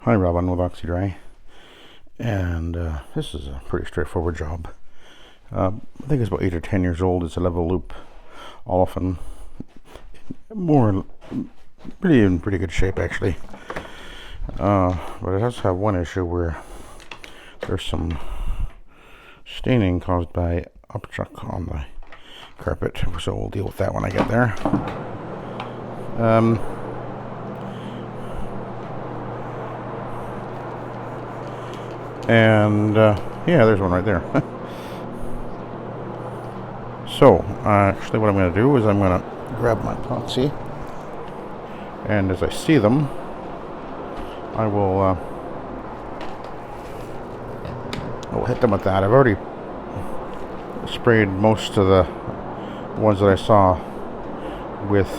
Hi, Robin with Oxy-Dry, and this is a pretty straightforward job. I think it's about 8 or 10 years old. It's a level loop Olefin, in pretty good shape actually. But it does have one issue where there's some staining caused by upchuck on the carpet, so we'll deal with that when I get there. Yeah, there's one right there. So, actually what I'm going to do is I'm going to grab my Proxi, and as I see them, I will hit them with that. I've already sprayed most of the ones that I saw with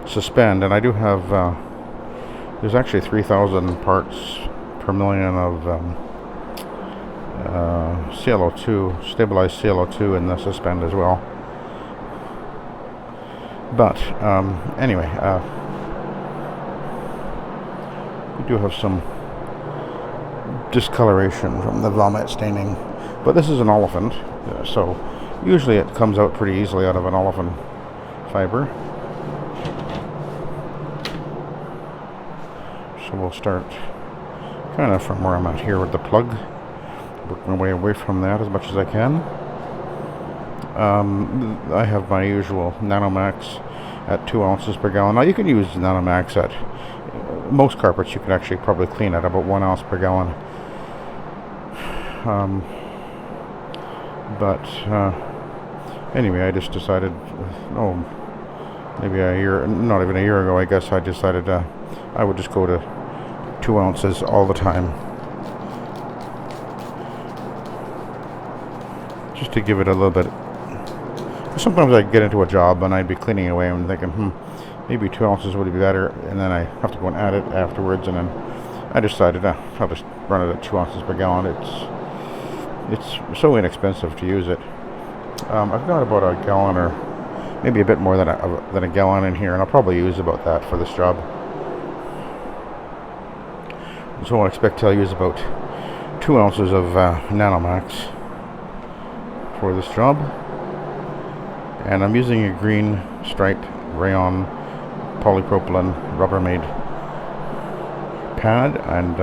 Suspend, and I do have, there's actually 3,000 parts per million of ClO2, stabilized ClO2 in the Suspend as well. But anyway, we do have some discoloration from the vomit staining, but this is an olefin, so usually it comes out pretty easily out of an olefin fiber. So we'll start kind of from where I'm at here with the plug, work my way away from that as much as I can. I have my usual Nanomax at 2 ounces per gallon. Now you can use Nanomax at most carpets. You can actually probably clean at about 1 ounce per gallon. Anyway, I just decided, maybe not even a year ago, I guess, I decided I would just go to 2 ounces all the time, just to give it a little bit. Sometimes I'd get into a job and I'd be cleaning away and thinking, maybe 2 ounces would be better, and then I have to go and add it afterwards, and then I decided I'll just run it at 2 ounces per gallon. It's so inexpensive to use it. I've got about a gallon, or maybe a bit more than a gallon in here, and I'll probably use about that for this job. So I expect I'll use about 2 ounces of Nanomax for this job. And I'm using a green stripe Rayon Polypropylene Rubbermaid pad, and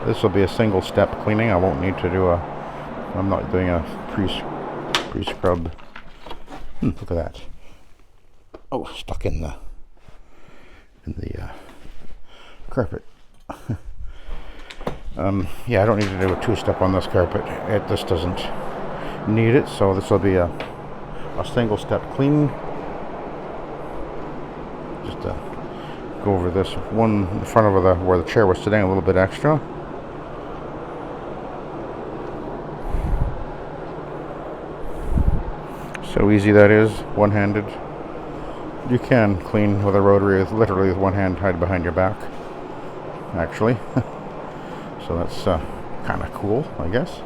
this will be a single step cleaning. I won't need to do I'm not doing a pre-scrub. Look at that. Oh, stuck in the carpet. Yeah, I don't need to do a two-step on this carpet. This doesn't need it, so this will be a single step clean. Just go over this one in front of where the chair was sitting a little bit extra. So easy that is, one-handed. You can clean with a rotary literally with one hand tied behind your back, actually. So that's kind of cool, I guess.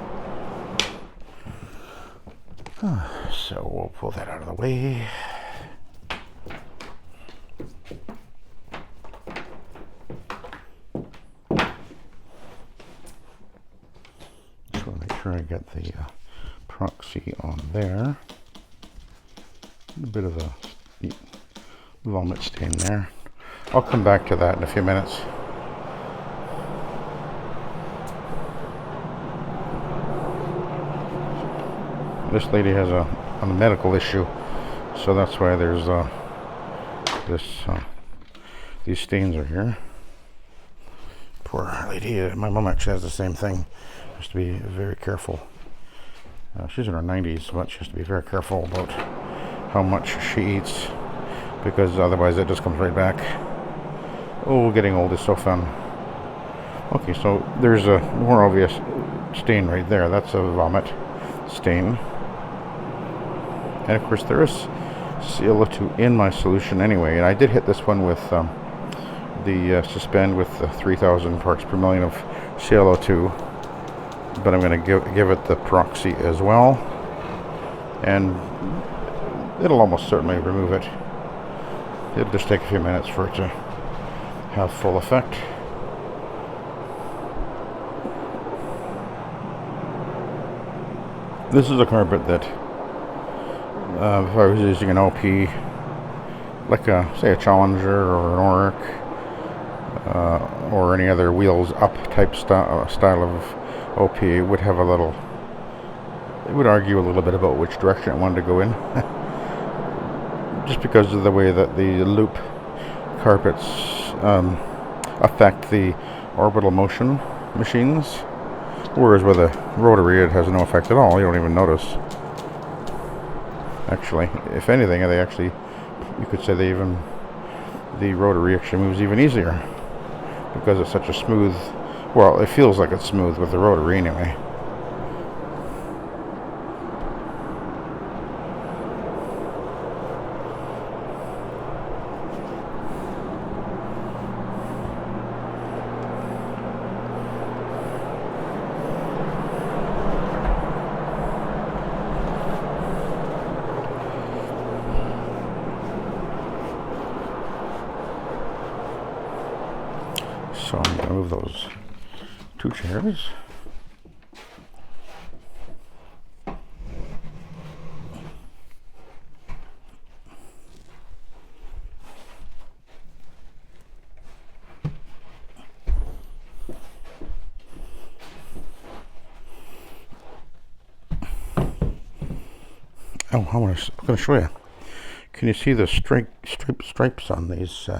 So we'll pull that out of the way. Just want to make sure I get the Proxi on there. A bit of a vomit stain there. I'll come back to that in a few minutes. This lady has a medical issue, so that's why there's these stains are here. Poor lady. My mom actually has the same thing. Has to be very careful. She's in her 90s, but she has to be very careful about how much she eats, because otherwise it just comes right back. Oh, getting old is so fun. Okay, so there's a more obvious stain right there. That's a vomit stain. And of course there is ClO2 in my solution anyway, and I did hit this one with the Suspend with the 3,000 parts per million of ClO2, but I'm going to give it the Proxi as well, and it'll almost certainly remove it. It'll just take a few minutes for it to have full effect. This is a carpet that, if I was using an LP, like say a Challenger or an Oric, or any other wheels up type style of OP, it would have a little, it would argue a little bit about which direction it wanted to go in. Just because of the way that the loop carpets affect the orbital motion machines, whereas with a rotary it has no effect at all. You don't even notice. Actually, if anything, they actually, you could say the rotary actually moves even easier because it's such a smooth, well, it feels like it's smooth with the rotary anyway. So I'm going to move those 2 chairs. Oh, I'm going to show you. Can you see the stripes on these?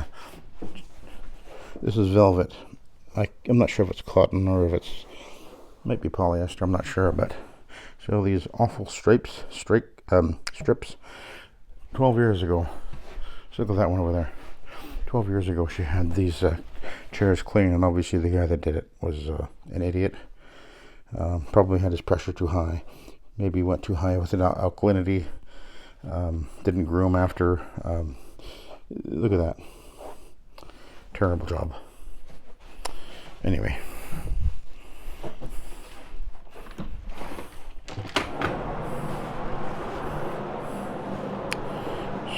This is velvet. I'm not sure if it's cotton or if it's, might be polyester, I'm not sure, but so these awful strips 12 years ago. So look at that one over there. 12 years ago she had these chairs clean, and obviously the guy that did it was an idiot. Probably had his pressure too high. Maybe went too high with the alkalinity. Didn't groom after. Look at that. Terrible job. Anyway.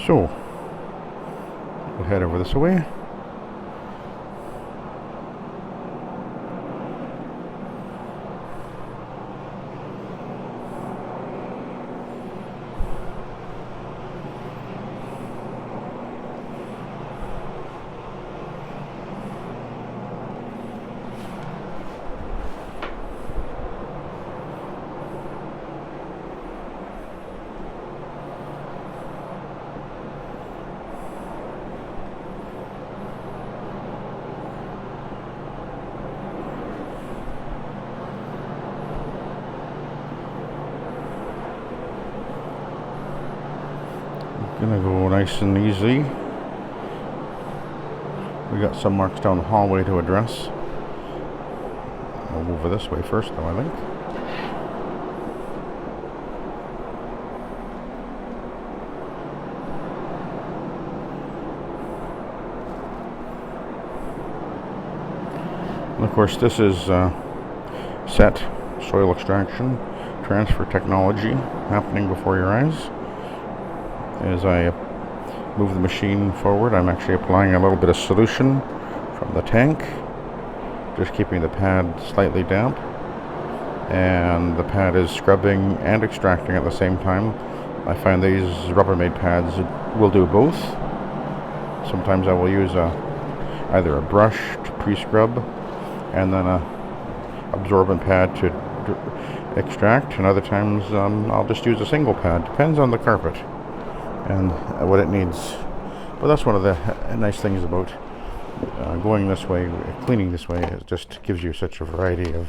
So, we'll head over this way. Gonna go nice and easy. We got some marks down the hallway to address. I'll move over this way first though, I think. And of course this is set soil extraction transfer technology happening before your eyes. As I move the machine forward, I'm actually applying a little bit of solution from the tank, just keeping the pad slightly damp, and the pad is scrubbing and extracting at the same time. I find these Rubbermaid pads will do both. Sometimes I will use either a brush to pre-scrub and then a absorbent pad to extract, and other times I'll just use a single pad. Depends on the carpet and what it needs. But that's one of the nice things about going this way, cleaning this way. It just gives you such a variety of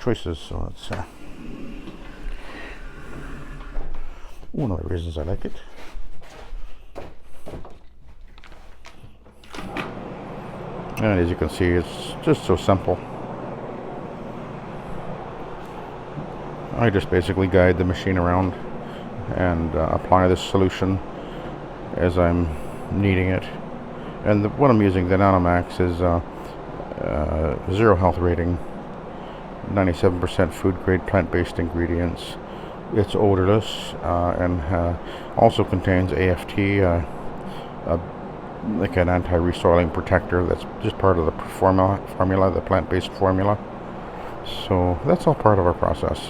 choices. So it's one of the reasons I like it. And as you can see, it's just so simple. I just basically guide the machine around and apply this solution as I'm needing it. And what I'm using, the Nanomax, is zero health rating, 97% food grade plant-based ingredients. It's odorless and also contains AFT, like an anti-resoiling protector. That's just part of the formula, the plant-based formula. So that's all part of our process.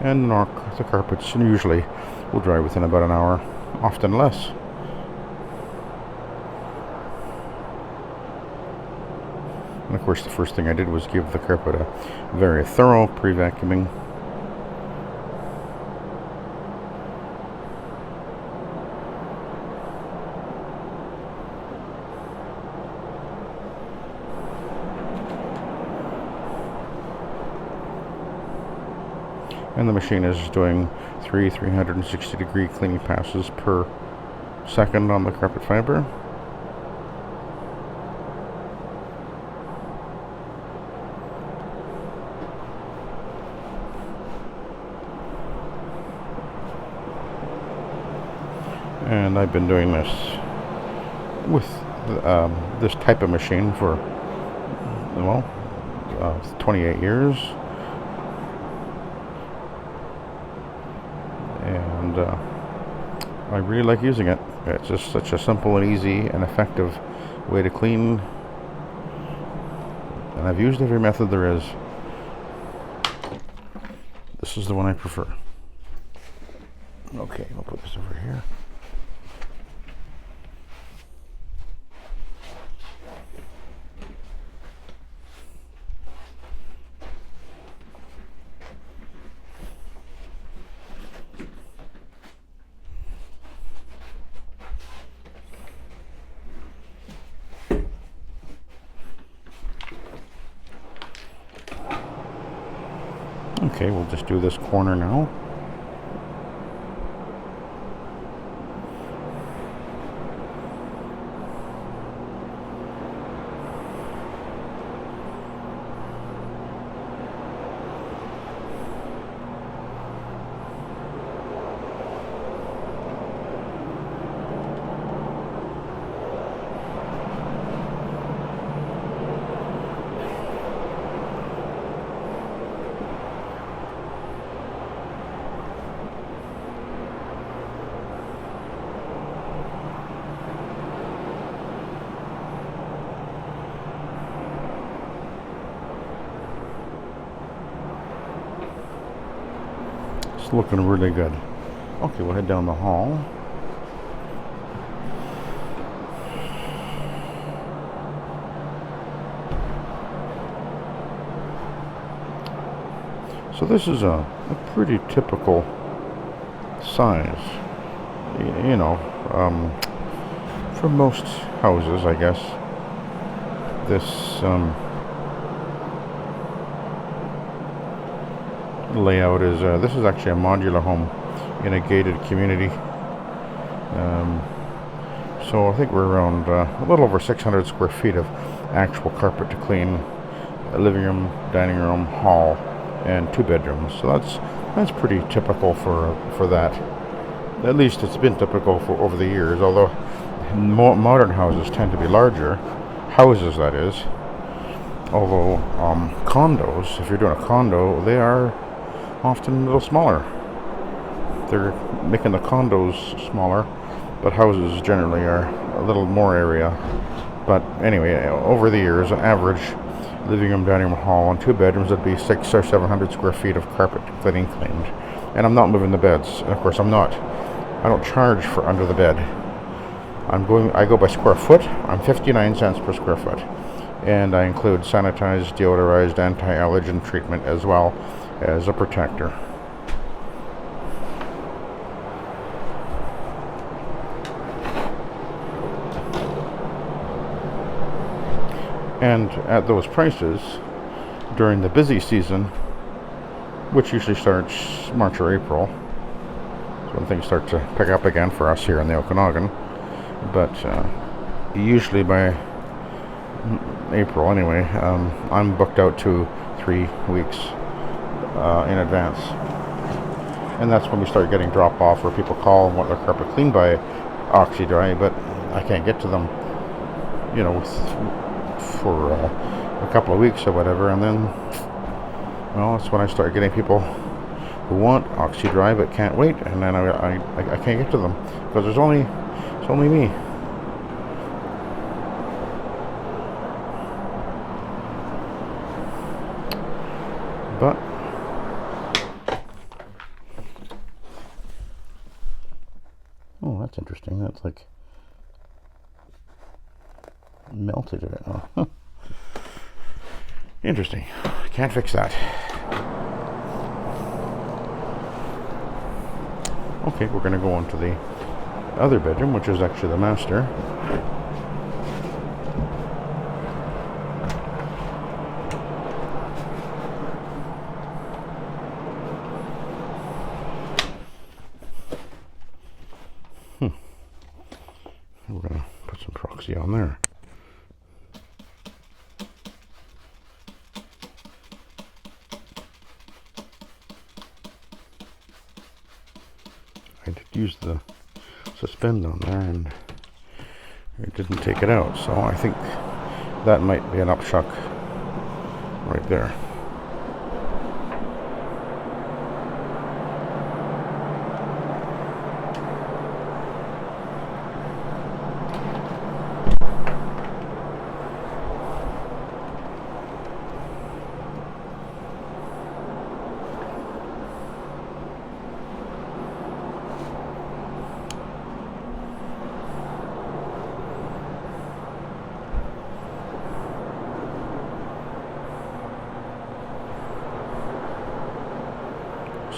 And the carpets usually will dry within about an hour, often less. And of course, the first thing I did was give the carpet a very thorough pre-vacuuming. And the machine is doing 360-degree cleaning passes per second on the carpet fiber. And I've been doing this with this type of machine for, well, 28 years. And I really like using it. It's just such a simple and easy and effective way to clean. And I've used every method there is. This is the one I prefer. Okay, I'll put this over here. Okay, we'll just do this corner now. It's looking really good. Okay, we'll head down the hall. So this is a pretty typical size, you know, for most houses, I guess. This layout is, this is actually a modular home in a gated community. So I think we're around a little over 600 square feet of actual carpet to clean, a living room, dining room, hall, and 2 bedrooms. So that's pretty typical for that. At least it's been typical for over the years, although modern houses tend to be larger. Houses, that is. Although condos, if you're doing a condo, they are often a little smaller. They're making the condos smaller, but houses generally are a little more area. But anyway, over the years, an average living room, dining room, hall, and 2 bedrooms would be 600 or 700 square feet of carpet cleaned. And I'm not moving the beds. And of course, I don't charge for under the bed. I go by square foot. I'm 59 cents per square foot. And I include sanitized, deodorized, anti-allergen treatment as well as a protector. And at those prices, during the busy season, which usually starts March or April, so when things start to pick up again for us here in the Okanagan, but usually by April anyway, I'm booked out to 3 weeks in advance. And that's when we start getting drop off where people call and want their carpet cleaned by Oxy-Dry, but I can't get to them, you know, for a couple of weeks or whatever. And then, well, that's when I start getting people who want Oxy-Dry but can't wait, and then I can't get to them because it's only me. But It's like melted it. Oh. Interesting. Can't fix that. Okay, we're going to go on to the other bedroom, which is actually the master. We're going to put some Proxi on there. I did use the suspend on there and it didn't take it out, so I think that might be an upshock right there.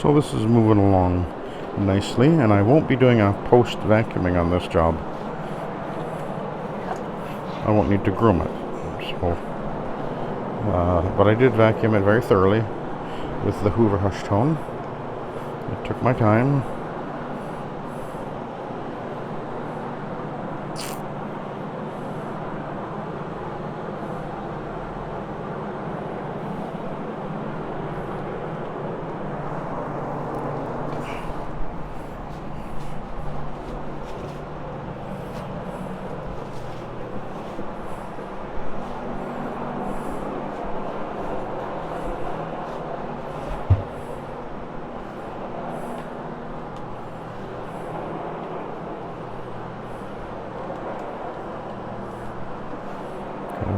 So this is moving along nicely, and I won't be doing a post vacuuming on this job. I won't need to groom it. So, but I did vacuum it very thoroughly with the Hoover Hush Tone. It took my time.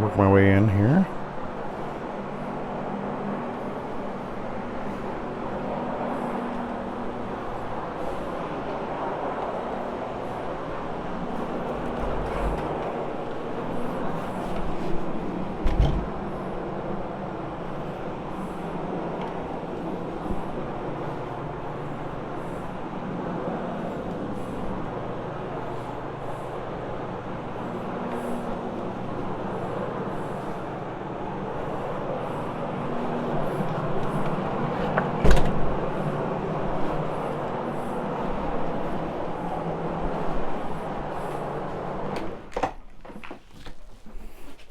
Work my way in here.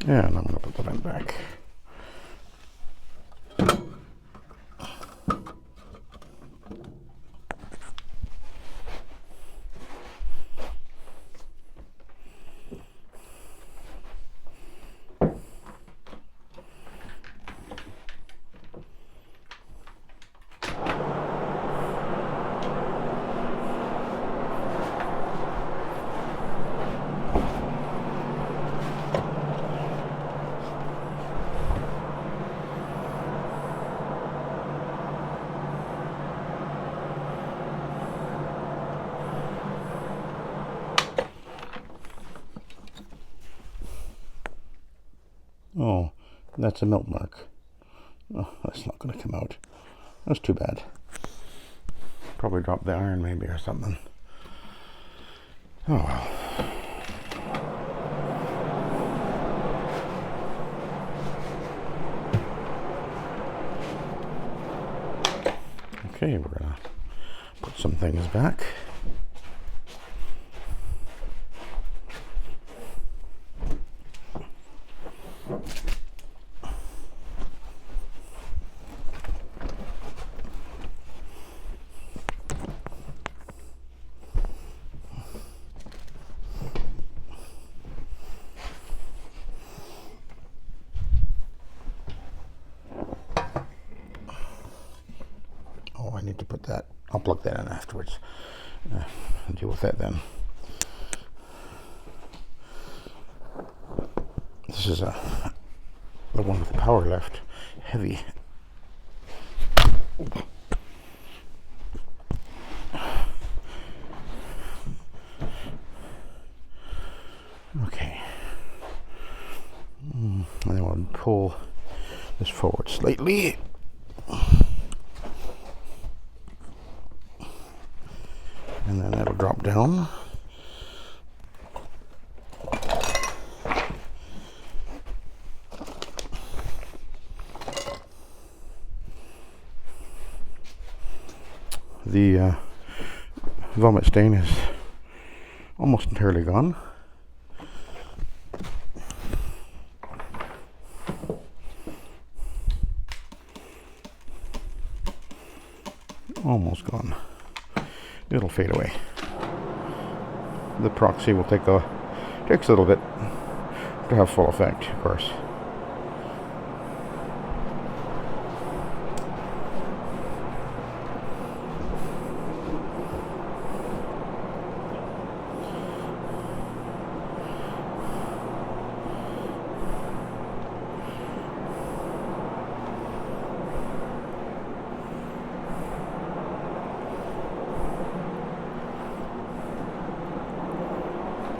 Yeah, and I'm going to put the vent back. Oh, that's a melt mark. Oh, that's not going to come out. That's too bad. Probably dropped the iron maybe or something. Oh well. Okay, we're going to put some things back. Oh, I need to put that. I'll plug that in afterwards. I'll deal with that then. This is the one with the power left. Heavy. And then we'll pull this forward slightly. And then it'll drop down. The vomit stain is almost entirely gone. Almost gone. It'll fade away. The Proxi will takes a little bit to have full effect, of course.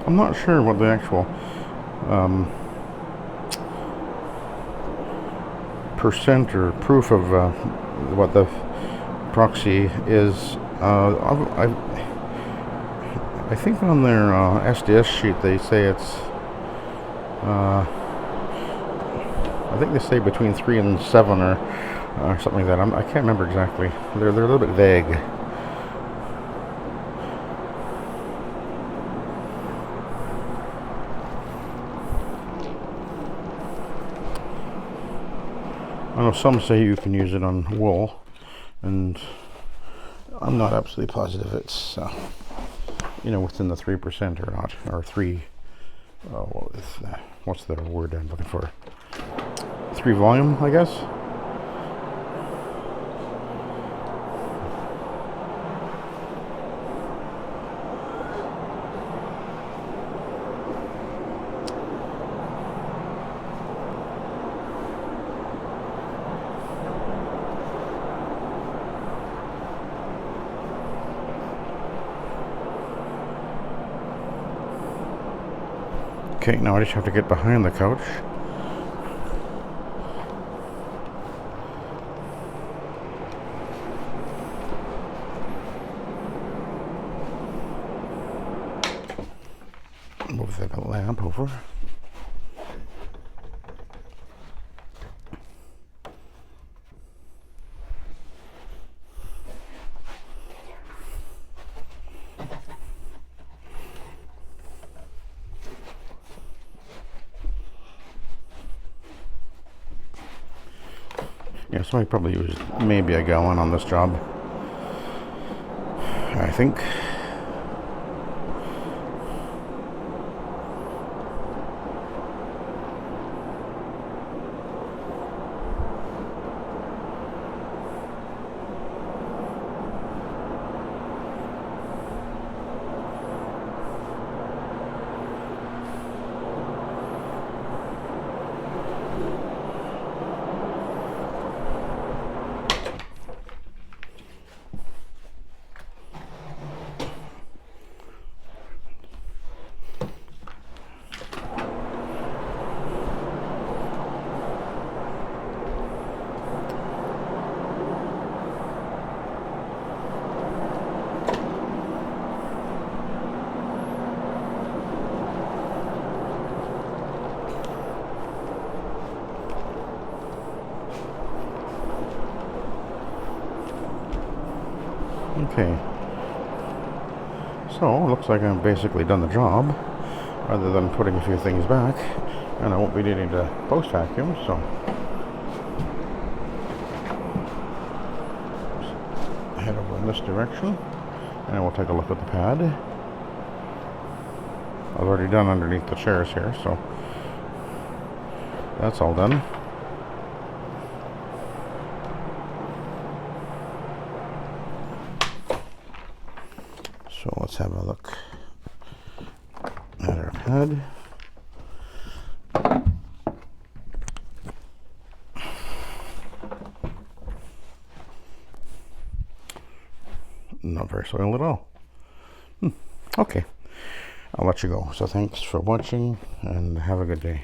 I'm not sure what the actual percent or proof of what the Proxi is. I think on their SDS sheet they say it's I think they say between 3 and 7 or something like that. I can't remember exactly. They're a little bit vague. I know some say you can use it on wool, and I'm not absolutely positive it's within the 3% or not, or 3. What's the word I'm looking for? 3 volume, I guess. Okay, now I just have to get behind the couch. Move the lamp over. Yeah, so I probably used maybe a gallon on this job, I think. Okay, so it looks like I've basically done the job, other than putting a few things back, and I won't be needing to post vacuum, so head over in this direction, and we'll take a look at the pad. I've already done underneath the chairs here, so that's all done. So let's have a look at our pad. Not very soiled at all. Okay, I'll let you go. So thanks for watching and have a good day.